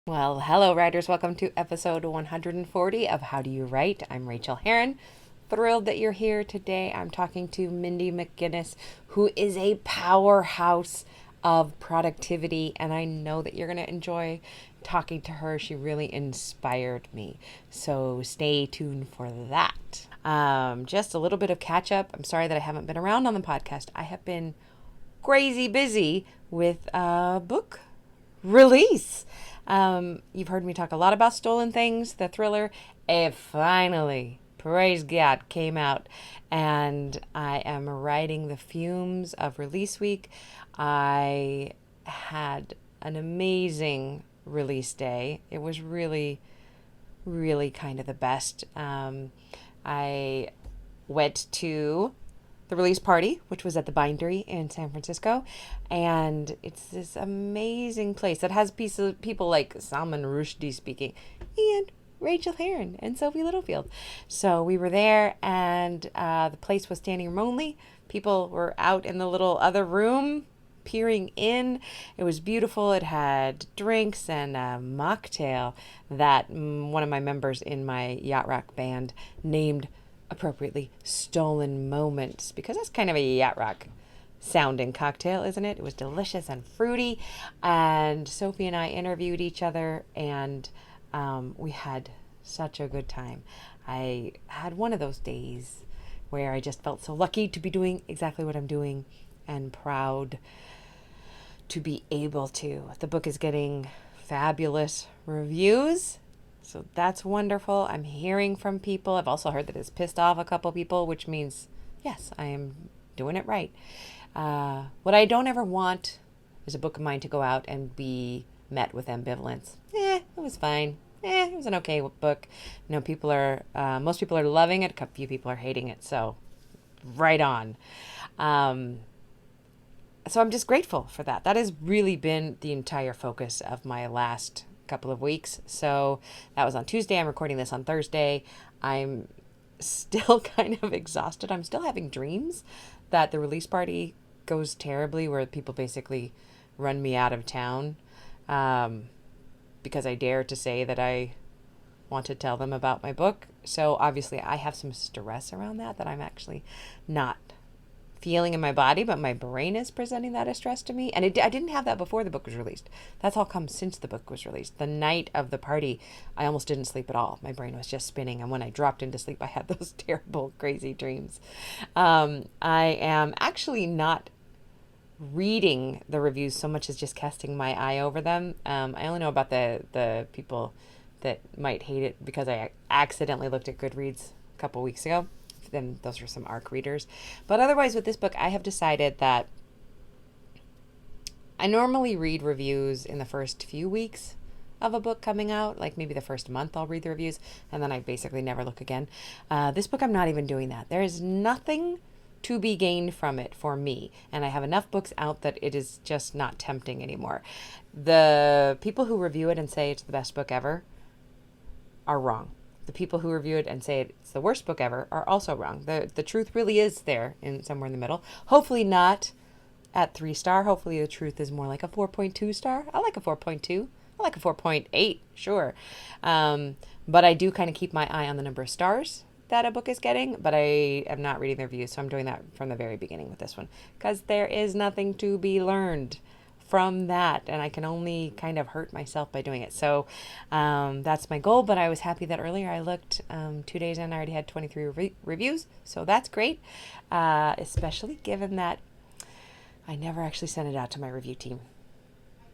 Well, hello, writers. Welcome to episode 140 of How Do You Write? I'm Rachael Herron. Thrilled that you're here today. I'm talking to Mindy McGinnis, who is a powerhouse of productivity, and I know that you're going to enjoy talking to her. She really inspired me. So stay tuned for that. Just a little bit of catch up. I'm sorry that I haven't been around on the podcast. I have been crazy busy with a book release. You've heard me talk a lot about Stolen Things, the thriller. It finally, praise God, came out, and I am riding the fumes of release week. I had an amazing release day. It was really, really kind of the best. I went to the release party, which was at the Bindery in San Francisco. And it's this amazing place that has people like Salman Rushdie speaking and Rachael Herron and Sophie Littlefield. So we were there, and the place was standing room only. People were out in the little other room peering in. It was beautiful. It had drinks and a mocktail that one of my members in my yacht rock band named appropriately Stolen Moments, because that's kind of a yacht rock sounding cocktail, isn't it? It was delicious and fruity, and Sophie and I interviewed each other, and we had such a good time. I had one of those days where I just felt so lucky to be doing exactly what I'm doing and proud to be able to. The book is getting fabulous reviews, so that's wonderful. I'm hearing from people. I've also heard that it's pissed off a couple people, which means, yes, I am doing it right. What I don't ever want is a book of mine to go out and be met with ambivalence. It was fine. It was an okay book. Most people are loving it. A few people are hating it. So, right on. So I'm just grateful for that. That has really been the entire focus of my last couple of weeks. So that was on Tuesday. I'm recording this on Thursday. I'm still kind of exhausted. I'm still having dreams that the release party goes terribly, where people basically run me out of town because I dare to say that I want to tell them about my book. So obviously I have some stress around that I'm actually not feeling in my body, but my brain is presenting that as stress to me. And I didn't have that before the book was released. That's all come since the book was released. The night of the party, I almost didn't sleep at all. My brain was just spinning. And when I dropped into sleep, I had those terrible, crazy dreams. I am actually not reading the reviews so much as just casting my eye over them. I only know about the people that might hate it because I accidentally looked at Goodreads a couple weeks ago. Then those are some ARC readers. But otherwise, with this book, I have decided that I normally read reviews in the first few weeks of a book coming out. Like maybe the first month I'll read the reviews, and then I basically never look again. This book, I'm not even doing that. There is nothing to be gained from it for me, and I have enough books out that it is just not tempting anymore. The people who review it and say it's the best book ever are wrong. The people who review it and say it's the worst book ever are also wrong. The truth really is there in somewhere in the middle. Hopefully not at 3-star. Hopefully the truth is more like a 4.2 star. I like a 4.2. I like a 4.8, sure. But I do kind of keep my eye on the number of stars that a book is getting, but I am not reading the reviews, so I'm doing that from the very beginning with this one, because there is nothing to be learned from that, and I can only kind of hurt myself by doing it. So that's my goal, but I was happy that earlier I looked 2 days in, I already had 23 reviews, so that's great, especially given that I never actually sent it out to my review team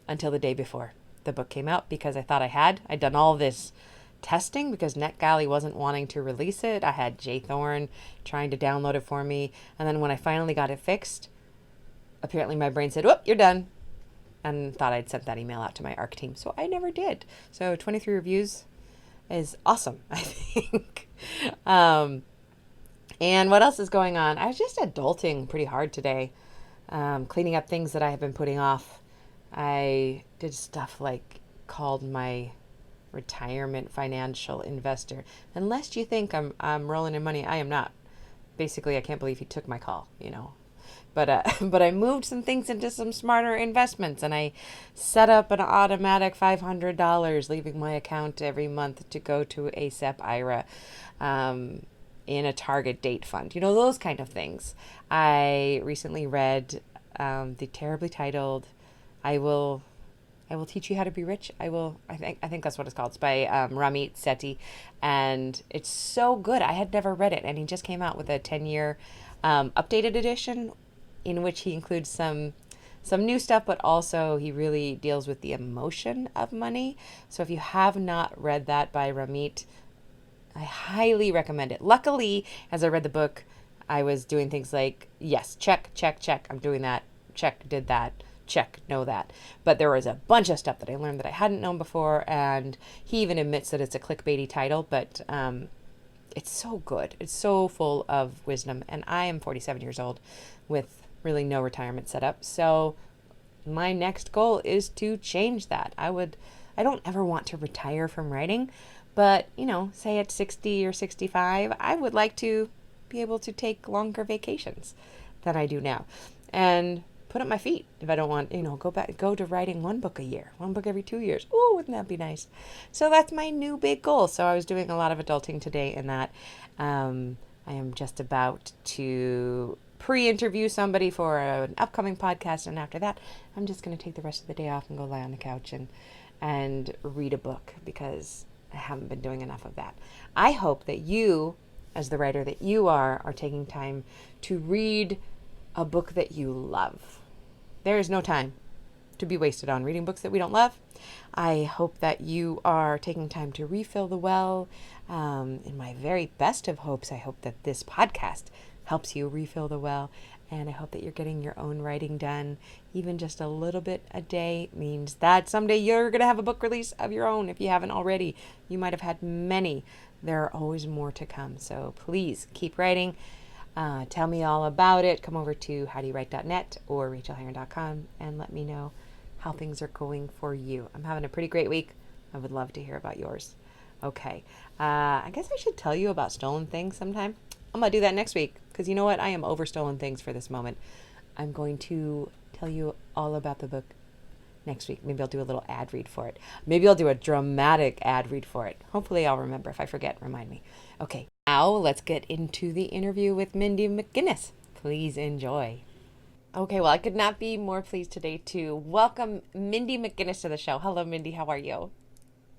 until the day before the book came out, because I thought I'd done all this testing because NetGalley wasn't wanting to release it. I had Jay Thorne trying to download it for me, and then when I finally got it fixed, apparently my brain said, "Whoop, you're done," and thought I'd sent that email out to my ARC team. So I never did. So 23 reviews is awesome, I think. And what else is going on? I was just adulting pretty hard today, cleaning up things that I have been putting off. I did stuff like called my retirement financial investor. Unless you think I'm rolling in money, I am not. Basically, I can't believe he took my call, but I moved some things into some smarter investments, and I set up an automatic $500, leaving my account every month to go to a SEP IRA. In a target date fund, those kind of things. I recently read the terribly titled I will teach you how to be rich. I think that's what it's called. It's by Ramit Sethi, and it's so good. I had never read it, and he just came out with a 10-year updated edition in which he includes some new stuff, but also he really deals with the emotion of money. So if you have not read that by Ramit, I highly recommend it. Luckily, as I read the book, I was doing things like, yes, check, I'm doing that, check, did that, check, know that. But there was a bunch of stuff that I learned that I hadn't known before, and he even admits that it's a clickbaity title, but it's so good. It's so full of wisdom, and I am 47 years old with really no retirement set up. So my next goal is to change that. I don't ever want to retire from writing, but, say at 60 or 65, I would like to be able to take longer vacations than I do now and put up my feet if I don't want, go to writing one book a year, one book every 2 years. Oh, wouldn't that be nice? So that's my new big goal. So I was doing a lot of adulting today in that. I am just about to pre-interview somebody for an upcoming podcast. And after that, I'm just going to take the rest of the day off and go lie on the couch and read a book, because I haven't been doing enough of that. I hope that you, as the writer that you are taking time to read a book that you love. There is no time to be wasted on reading books that we don't love. I hope that you are taking time to refill the well. In my very best of hopes, I hope that this podcast helps you refill the well. And I hope that you're getting your own writing done. Even just a little bit a day means that someday you're going to have a book release of your own. If you haven't already, you might have had many. There are always more to come. So please keep writing. Tell me all about it. Come over to howdoyouwrite.net or rachelherron.com and let me know how things are going for you. I'm having a pretty great week. I would love to hear about yours. Okay. I guess I should tell you about stolen things sometime. I'm going to do that next week, because you know what? I am over stolen things for this moment. I'm going to tell you all about the book next week. Maybe I'll do a little ad read for it. Maybe I'll do a dramatic ad read for it. Hopefully I'll remember. If I forget, remind me. Okay, now let's get into the interview with Mindy McGinnis. Please enjoy. Okay, well, I could not be more pleased today to welcome Mindy McGinnis to the show. Hello, Mindy. How are you?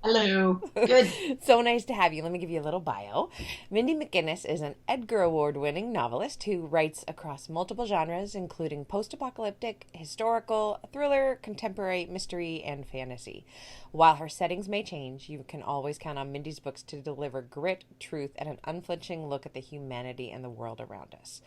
Hello. Good. So nice to have you. Let me give you a little bio. Mindy McGinnis is an Edgar Award-winning novelist who writes across multiple genres, including post-apocalyptic, historical, thriller, contemporary, mystery, and fantasy. While her settings may change, you can always count on Mindy's books to deliver grit, truth, and an unflinching look at the humanity and the world around us.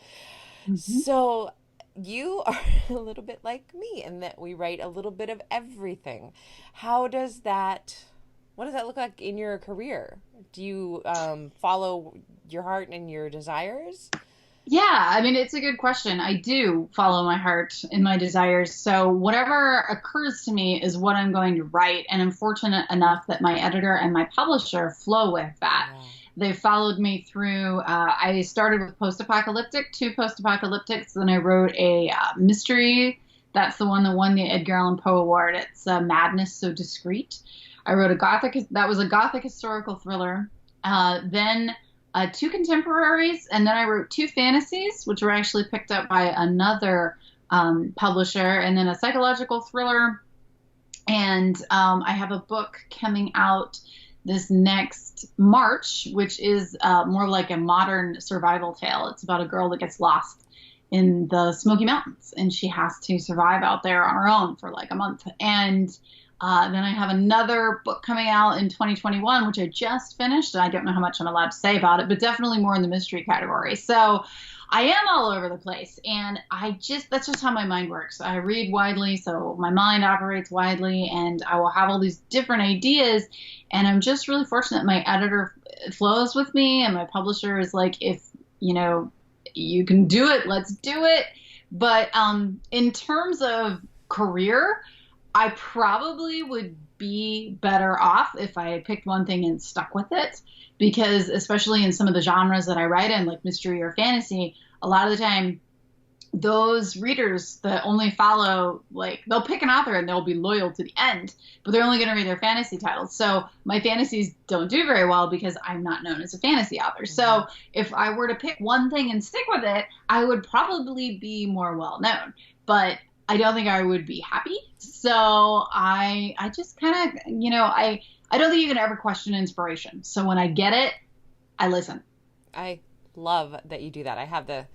Mm-hmm. So you are a little bit like me in that we write a little bit of everything. What does that look like in your career? Do you follow your heart and your desires? Yeah, I mean, it's a good question. I do follow my heart and my desires. So whatever occurs to me is what I'm going to write. And I'm fortunate enough that my editor and my publisher flow with that. Yeah. They followed me through. I started with post-apocalyptic, 2 post-apocalyptics. Then I wrote a mystery. That's the one that won the Edgar Allan Poe Award. It's Madness So Discreet. I wrote that was a gothic historical thriller. Then 2 contemporaries, and then I wrote 2 fantasies, which were actually picked up by another publisher, and then a psychological thriller. And I have a book coming out this next March, which is more like a modern survival tale. It's about a girl that gets lost in the Smoky Mountains, and she has to survive out there on her own for like a month. And then I have another book coming out in 2021, which I just finished. And I don't know how much I'm allowed to say about it, but definitely more in the mystery category. So I am all over the place. And that's just how my mind works. I read widely, so my mind operates widely, and I will have all these different ideas. And I'm just really fortunate my editor flows with me, and my publisher is like, if, you can do it, let's do it. But in terms of career, I probably would be better off if I picked one thing and stuck with it, because especially in some of the genres that I write in, like mystery or fantasy, a lot of the time those readers that only follow, like, they'll pick an author and they'll be loyal to the end, but they're only going to read their fantasy titles. So my fantasies don't do very well because I'm not known as a fantasy author. So if I were to pick one thing and stick with it, I would probably be more well known, but I don't think I would be happy. So I just kind of, I don't think you can ever question inspiration. So when I get it, I listen. I love that you do that. I have the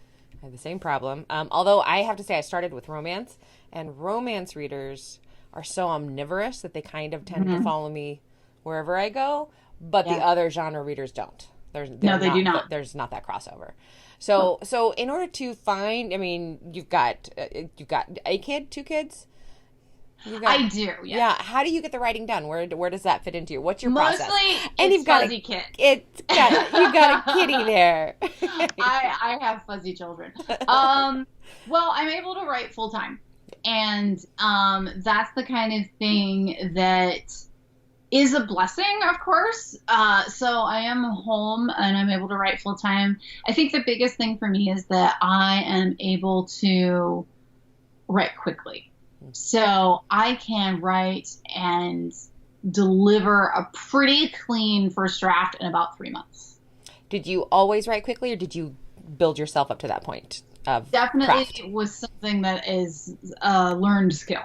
same problem. Although I have to say I started with romance, and romance readers are so omnivorous that they kind of tend to follow me wherever I go, but the other genre readers don't. They do not. There's not that crossover. So in order to find, I mean, you've got a kid, 2 kids? I do. Yeah. How do you get the writing done? Where does that fit into you? What's your Mostly process? And you've got fuzzy kid. You got a kitty there. I have fuzzy children. Well, I'm able to write full time, and that's the kind of thing that is a blessing, of course. So I am home and I'm able to write full time. I think the biggest thing for me is that I am able to write quickly. So I can write and deliver a pretty clean first draft in about 3 months. Did you always write quickly, or did you build yourself up to that point of Definitely craft? was something that is a learned skill.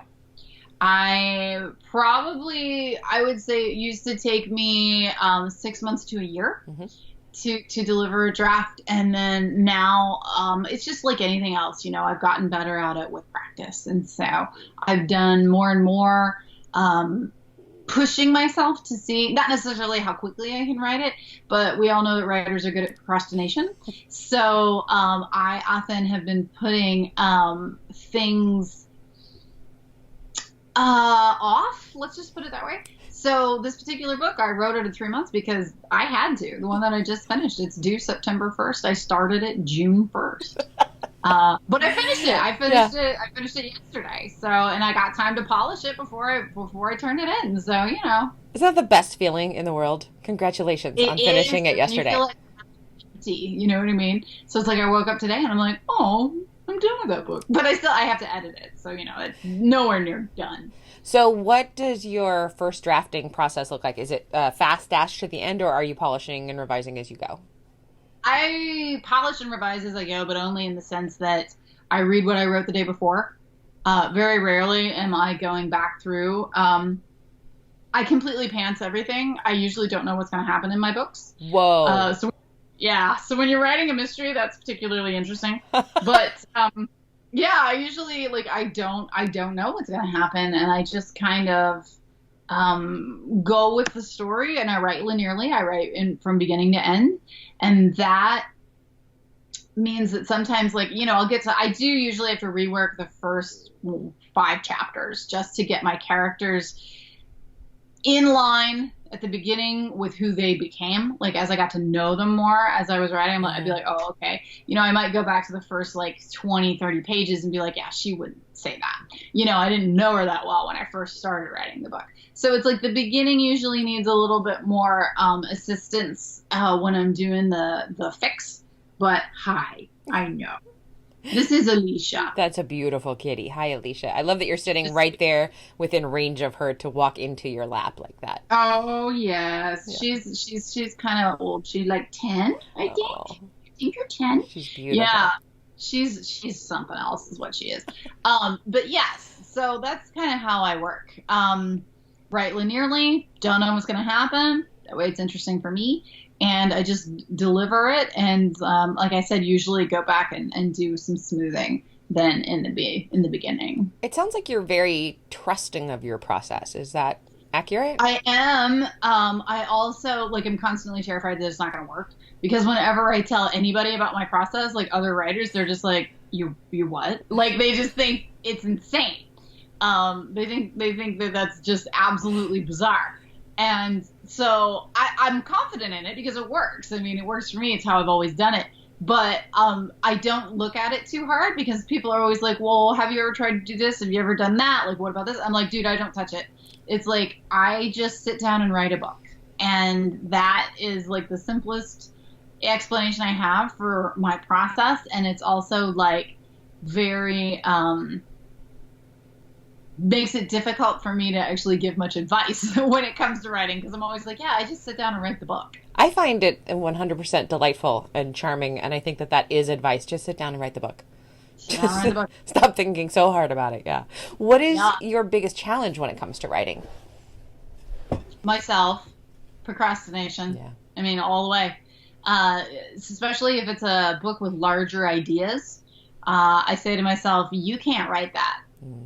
I would say it used to take me 6 months to a year to deliver a draft. And then now it's just like anything else, I've gotten better at it with practice. And so I've done more and more pushing myself to see, not necessarily how quickly I can write it, but we all know that writers are good at procrastination. So I often have been putting things off, let's just put it that way. So this particular book, I wrote it in 3 months because I had to. The one that I just finished, it's due September 1st. I started it June 1st. But I finished it. I finished it yesterday. So, and I got time to polish it before I turned it in. So, Isn't that the best feeling in the world? Congratulations on finishing it yesterday. You feel like empty, you know what I mean? So it's like I woke up today and I'm like, oh, I'm done with that book. But I have to edit it. So, it's nowhere near done. So what does your first drafting process look like? Is it fast dash to the end, or are you polishing and revising as you go? I polish and revise as I go, but only in the sense that I read what I wrote the day before. Very rarely am I going back through. I completely pants everything. I usually don't know what's going to happen in my books. Whoa. So when you're writing a mystery, that's particularly interesting. But I usually I don't know what's going to happen, and I just kind of go with the story, and I write linearly. I write from beginning to end, and that means that sometimes I do usually have to rework the first 5 chapters just to get my characters in line at the beginning with who they became. Like, as I got to know them more as I was writing, I'd be like, oh, okay. I might go back to the first 20, 30 pages and be like, yeah, she wouldn't say that. I didn't know her that well when I first started writing the book. So it's like the beginning usually needs a little bit more assistance when I'm doing the fix. But hi, I know. This is Alicia. That's a beautiful kitty. Hi, Alicia. I love that you're sitting right there within range of her to walk into your lap like that. Oh, yes. Yeah. She's kind of old. She's 10, I think. I think you're 10. She's beautiful. Yeah. She's something else is what she is. But yes, so that's kind of how I work. Write linearly. Don't know what's going to happen. That way it's interesting for me. And I just deliver it, and like I said, usually go back and do some smoothing then in the beginning. It sounds like you're very trusting of your process. Is that accurate? I am. I also I'm constantly terrified that it's not going to work, because whenever I tell anybody about my process, other writers, they're just like, you what? They just think it's insane. They think that that's just absolutely bizarre. And so I'm confident in it because it works. I mean, it works for me. It's how I've always done it. But I don't look at it too hard, because people are always like, well, have you ever tried to do this? Have you ever done that? What about this? I'm like, dude, I don't touch it. It's I just sit down and write a book. And that is the simplest explanation I have for my process. And it's also very makes it difficult for me to actually give much advice when it comes to writing, because I'm always like, yeah, I just sit down and write the book. I find it 100% delightful and charming, and I think that that is advice. Just sit down and write the book. Sit down and write the book. Stop thinking so hard about it. Yeah. What is Yeah. your biggest challenge when it comes to writing? Myself, procrastination. Yeah. I mean, all the way. Especially if it's a book with larger ideas. I say to myself, you can't write that.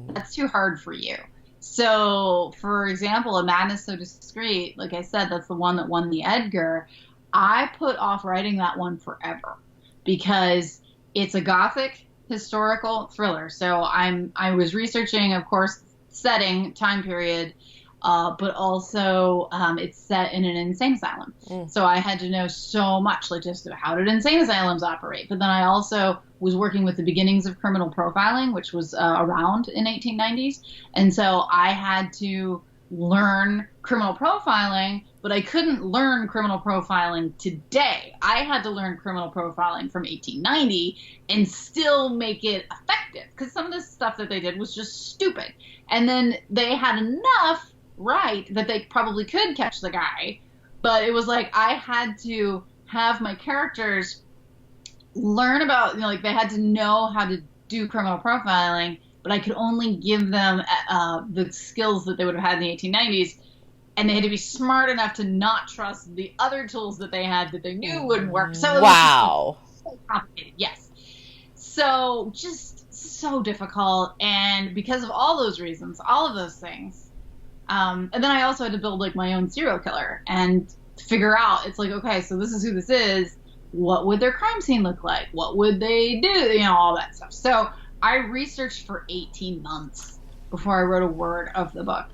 That's too hard for you. So, for example, A Madness So Discreet, like I said, that's the one that won the Edgar. I put off writing that one forever because it's a gothic historical thriller. So I was researching, of course, setting, time period, but also it's set in an insane asylum. So I had to know so much, like just how did insane asylums operate. But then I also was working with the beginnings of criminal profiling, which was around in 1890s. And so I had to learn criminal profiling, but I couldn't learn criminal profiling today. I had to learn criminal profiling from 1890 and still make it effective, because some of the stuff that they did was just stupid. And then they had enough right that they probably could catch the guy, but it was like I had to have my characters learn about, like they had to know how to do criminal profiling, but I could only give them the skills that they would have had in the 1890s, and they had to be smart enough to not trust the other tools that they had that they knew wouldn't work. So it was just so complicated. Yes. So just so difficult, and because of all those reasons, all of those things, and then I also had to build like my own serial killer and figure out, it's like, okay, so this is who this is. What would their crime scene look like? What would they do? All that stuff. So I researched for 18 months before I wrote a word of the book.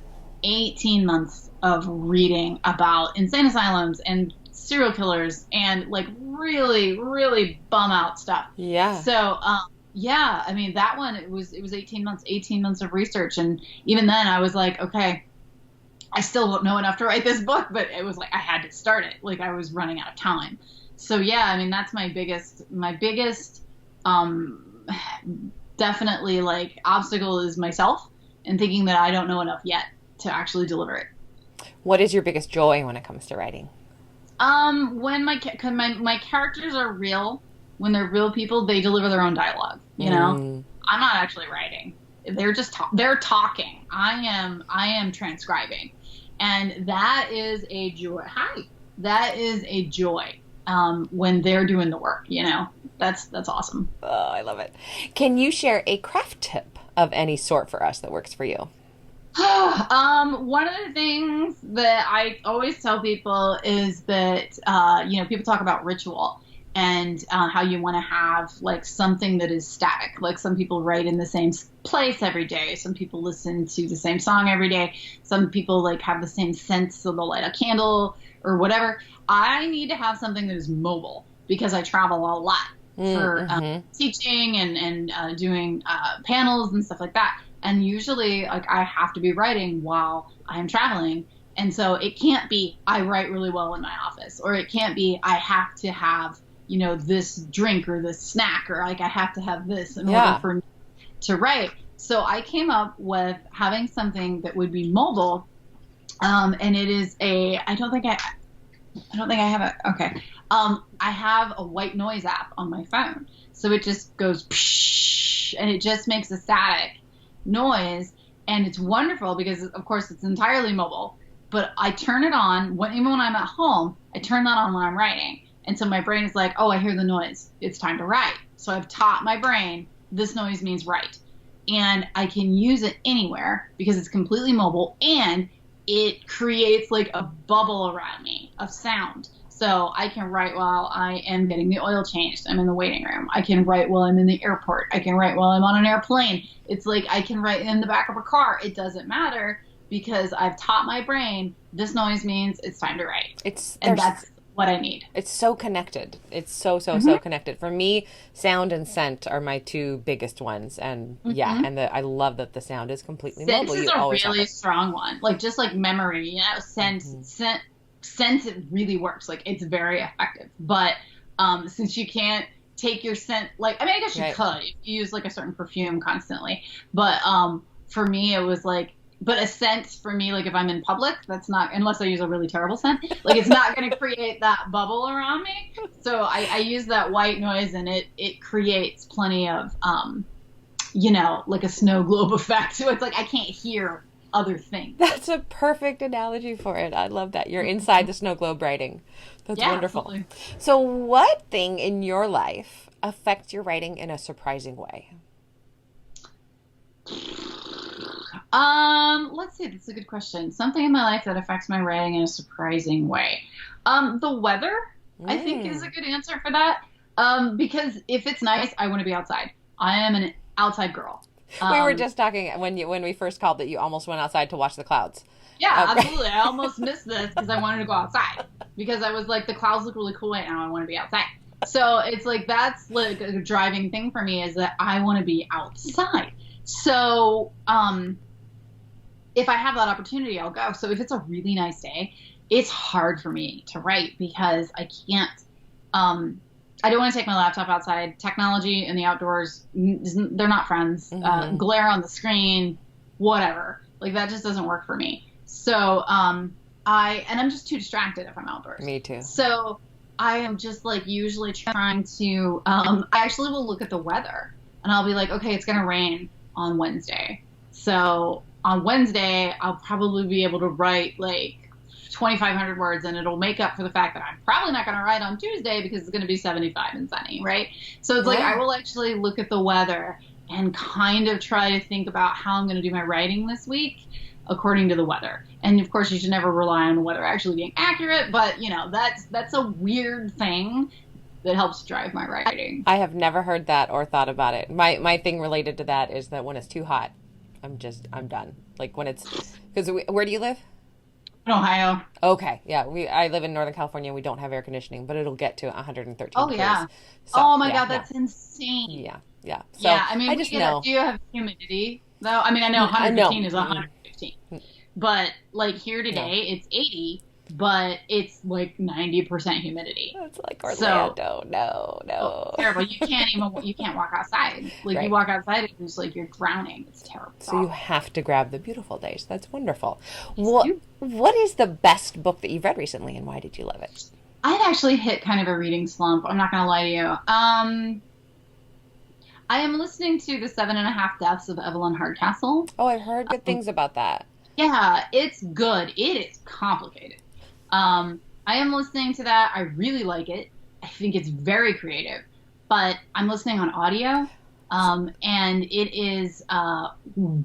18 months of reading about insane asylums and serial killers and like really, really bum out stuff. Yeah. So, yeah, I mean, that one, it was 18 months of research. And even then I was like, okay, I still don't know enough to write this book, but it was like, I had to start it. Like I was running out of time. So yeah, I mean, that's my biggest, definitely like obstacle is myself and thinking that I don't know enough yet to actually deliver it. What is your biggest joy when it comes to writing? When my characters are real, when they're real people, they deliver their own dialogue. I'm not actually writing. They're just they're talking. I am transcribing, and that is a joy. That is a joy. When they're doing the work, that's awesome. Oh, I love it. Can you share a craft tip of any sort for us that works for you? One of the things that I always tell people is that, people talk about ritual and how you want to have like something that is static. Like some people write in the same place every day. Some people listen to the same song every day. Some people like have the same scent, so they'll light a candle or whatever. I need to have something that is mobile because I travel a lot for teaching and doing panels and stuff like that. And usually, like, I have to be writing while I'm traveling. And so it can't be I write really well in my office, or it can't be I have to have, this drink or this snack, or like I have to have this in order for me to write. So I came up with having something that would be mobile. And it is I don't think I have it. Okay. I have a white noise app on my phone. So it just goes psh, and it just makes a static noise. And it's wonderful because, of course, it's entirely mobile. But I turn it on even when I'm at home. I turn that on when I'm writing. And so my brain is like, oh, I hear the noise. It's time to write. So I've taught my brain this noise means write. And I can use it anywhere because it's completely mobile, and it creates like a bubble around me of sound. So I can write while I am getting the oil changed. I'm in the waiting room. I can write while I'm in the airport. I can write while I'm on an airplane. It's like I can write in the back of a car. It doesn't matter because I've taught my brain this noise means it's time to write. And that's what I need. It's so connected. It's so connected. For me, sound and scent are my two biggest ones. And I love that the sound is completely mobile. Scent is a really strong one. Like just like memory, scent, it really works. Like it's very effective. But since you can't take your scent, like, I mean, I guess you Right. could if you use like a certain perfume constantly, but for me it was like, but a scent for me, like if I'm in public, that's not, unless I use a really terrible scent, like it's not going to create that bubble around me. So I use that white noise, and it creates plenty of like a snow globe effect. So it's like I can't hear other things. That's a perfect analogy for it. I love that. You're inside the snow globe writing. That's Yeah, wonderful. absolutely. So what thing in your life affects your writing in a surprising way? Let's see. That's a good question. Something in my life that affects my writing in a surprising way. The weather, I think, is a good answer for that. Because if it's nice, I want to be outside. I am an outside girl. We were just talking when we first called that you almost went outside to watch the clouds. Yeah, Okay. absolutely. I almost missed this because I wanted to go outside, because I was like, the clouds look really cool right now. I want to be outside. So it's like, that's like a driving thing for me, is that I want to be outside. So, if I have that opportunity, I'll go. So if it's a really nice day, it's hard for me to write because I can't, I don't want to take my laptop outside. Technology and the outdoors, they're not friends. Glare on the screen, whatever. Like, that just doesn't work for me. So, and I'm just too distracted if I'm outdoors. Me too. So I am just like usually trying to, I actually will look at the weather and I'll be like, okay, it's going to rain on Wednesday. So on Wednesday, I'll probably be able to write like 2,500 words, and it'll make up for the fact that I'm probably not going to write on Tuesday because it's going to be 75 and sunny, right? So it's like, I will actually look at the weather and kind of try to think about how I'm going to do my writing this week according to the weather. And of course, you should never rely on the weather actually being accurate, but that's a weird thing that helps drive my writing. I have never heard that or thought about it. My thing related to that is that when it's too hot, I'm done. Like when it's, because where do you live? In Ohio. Okay, yeah, I live in Northern California. And we don't have air conditioning, but it'll get to 113 Oh degrees. yeah. So, oh my yeah, God, no. that's insane. Yeah. So Yeah, I mean, I just know. do you have humidity though? I mean, I know 115 is 115, but like here today, it's 80, but it's like 90% humidity. It's like Orlando. No. Oh, terrible. You can't walk outside. Like you walk outside, it's just like you're drowning. It's terrible. So you have to grab the beautiful days. That's wonderful. What is the best book that you've read recently, and why did you love it? I'd actually hit kind of a reading slump. I'm not going to lie to you. I am listening to The 7.5 Deaths of Evelyn Hardcastle. Oh, I've heard good things about that. Yeah, it's good. It is complicated. I am listening to that. I really like it. I think it's very creative. But I'm listening on audio, and it is a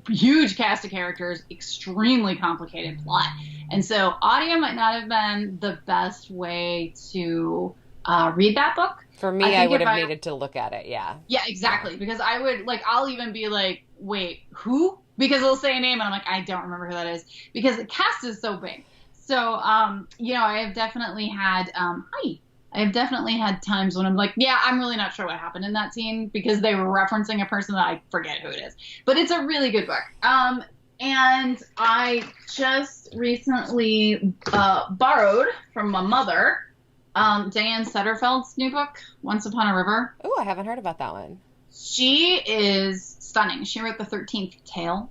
huge cast of characters, extremely complicated plot. And so audio might not have been the best way to read that book. For me, I would have needed to look at it, yeah. Yeah, exactly. Because I would, like, I'll even be like, wait, who? Because they'll say a name, and I'm like, I don't remember who that is. Because the cast is so big. So, I have definitely had, I have definitely had times when I'm like, yeah, I'm really not sure what happened in that scene, because they were referencing a person that I forget who it is. But it's a really good book. And I just recently borrowed from my mother Diane Setterfeld's new book, Once Upon a River. Oh, I haven't heard about that one. She is stunning. She wrote The 13th Tale,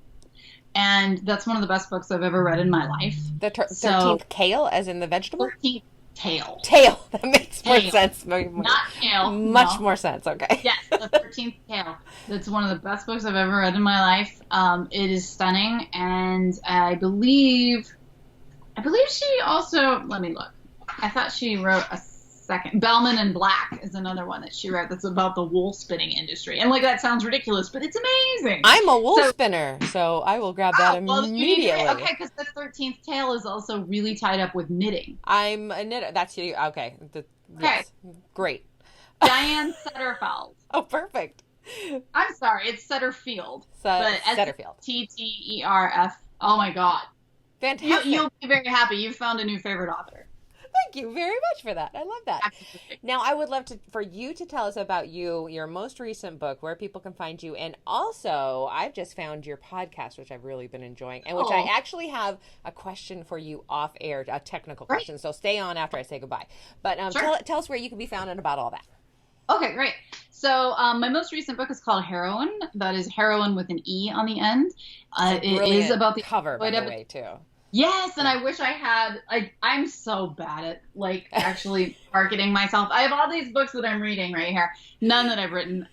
and that's one of the best books I've ever read in my life. The 13th kale, as in the vegetable? 13th Tale. Tail. That makes more sense. Not tail. Much more sense, okay. Yes, The 13th Tale. That's one of the best books I've ever read in my life. It is stunning, and I believe she also, let me look. I thought she wrote a second. Bellman and Black is another one that she wrote that's about the wool spinning industry. And like, that sounds ridiculous, but it's amazing. I'm a wool spinner, so I will grab that immediately. Okay, because The 13th Tale is also really tied up with knitting. I'm a knitter. That's you. Okay. Yes. Great. Diane Setterfeld. Oh, perfect. I'm sorry, it's Setterfield. Setterfield. Setterf. Oh my God. Fantastic. You'll be very happy. You've found a new favorite author. Thank you very much for that. I love that. Absolutely. Now, I would love for you to tell us about your most recent book, where people can find you. And also, I've just found your podcast, which I've really been enjoying, and which I actually have a question for you off air, a technical question. So stay on after I say goodbye. But Sure. tell us where you can be found and about all that. Okay, great. So my most recent book is called Heroine. That is heroine with an E on the end. It's a It is brilliant about the cover, by the way, too. Yes, and Yeah. I wish I had. I'm so bad at like actually marketing myself. I have all these books that I'm reading right here, none that I've written.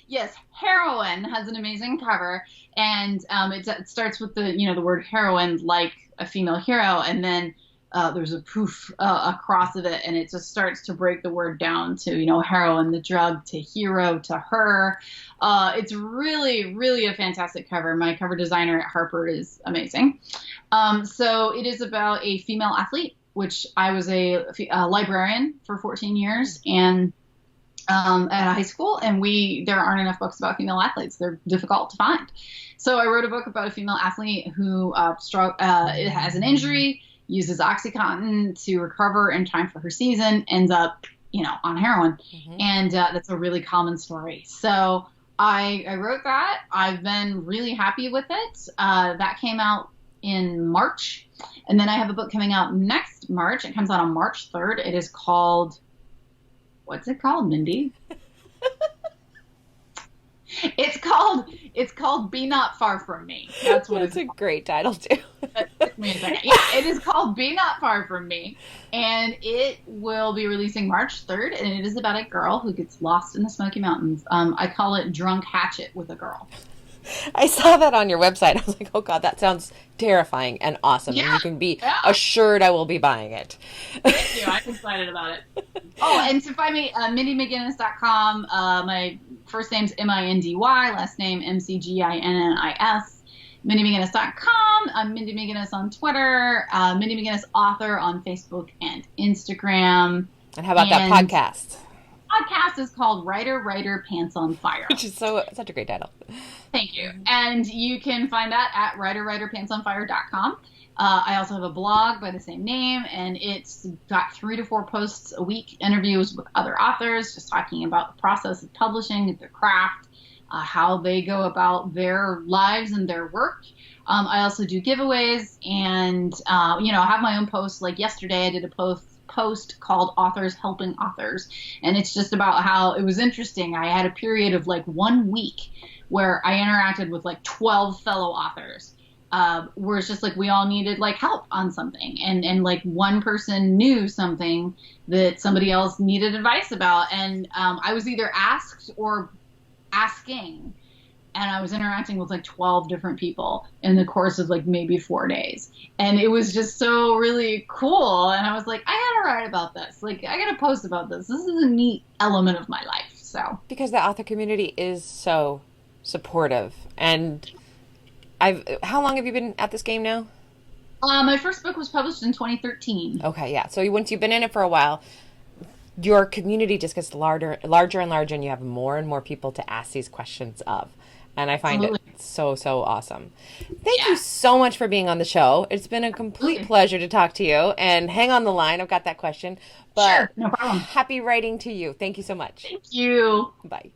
Yes, Heroine has an amazing cover, and it starts with the word heroine, like a female hero, and then there's a poof across of it, and it just starts to break the word down to heroine, the drug, to hero, to her. It's really, really a fantastic cover. My cover designer at Harper is amazing. So it is about a female athlete, which I was a librarian for 14 years and at a high school, and there aren't enough books about female athletes. They're difficult to find. So I wrote a book about a female athlete who has an injury, uses OxyContin to recover in time for her season, ends up, on heroin. Mm-hmm. And that's a really common story. So I wrote that. I've been really happy with it. That came out in March. And then I have a book coming out next March. It comes out on March 3rd. It is called, what's it called, Mindy? It's called Be Not Far From Me. That's what That's it's a called. great title, too. That took me a second. Yeah, it is called Be Not Far From Me. And it will be releasing March 3rd. And it is about a girl who gets lost in the Smoky Mountains. I call it Drunk Hatchet with a Girl. I saw that on your website. I was like, oh God, that sounds terrifying and awesome. Yeah, And you can be yeah. assured I will be buying it. Thank you. I'm excited about it. Oh, and to find me, MindyMcGinnis.com. My first name's MINDY, last name MCGINNIS. MindyMcGinnis.com. I'm Mindy McGinnis on Twitter. Mindy McGinnis author on Facebook and Instagram. And how about that podcast? Podcast is called Writer Pants on Fire. Which is such a great title. Thank you. And you can find that at writerpantsonfire.com. I also have a blog by the same name, and it's got 3 to 4 posts a week, interviews with other authors, just talking about the process of publishing, their craft, how they go about their lives and their work. I also do giveaways, and I have my own posts. Like yesterday, I did a post called Authors Helping Authors, and it's just about how it was interesting. I had a period of like 1 week where I interacted with like 12 fellow authors, where it's just like we all needed like help on something, and like one person knew something that somebody else needed advice about, and I was either asked or asking, and I was interacting with like 12 different people in the course of like maybe 4 days. And it was just so really cool. And I was like, I gotta write about this. Like, I gotta post about this. This is a neat element of my life. So Because the author community is so supportive. And how long have you been at this game now? my first book was published in 2013. Okay, yeah. So once you've been in it for a while, your community just gets larger and larger, and you have more and more people to ask these questions of. And I find Absolutely. it so, so awesome. Thank Yeah. you so much for being on the show. It's been a complete Absolutely. pleasure to talk to you. And hang on the line. I've got that question. But Sure, no problem. happy writing to you. Thank you so much. Thank you. Bye.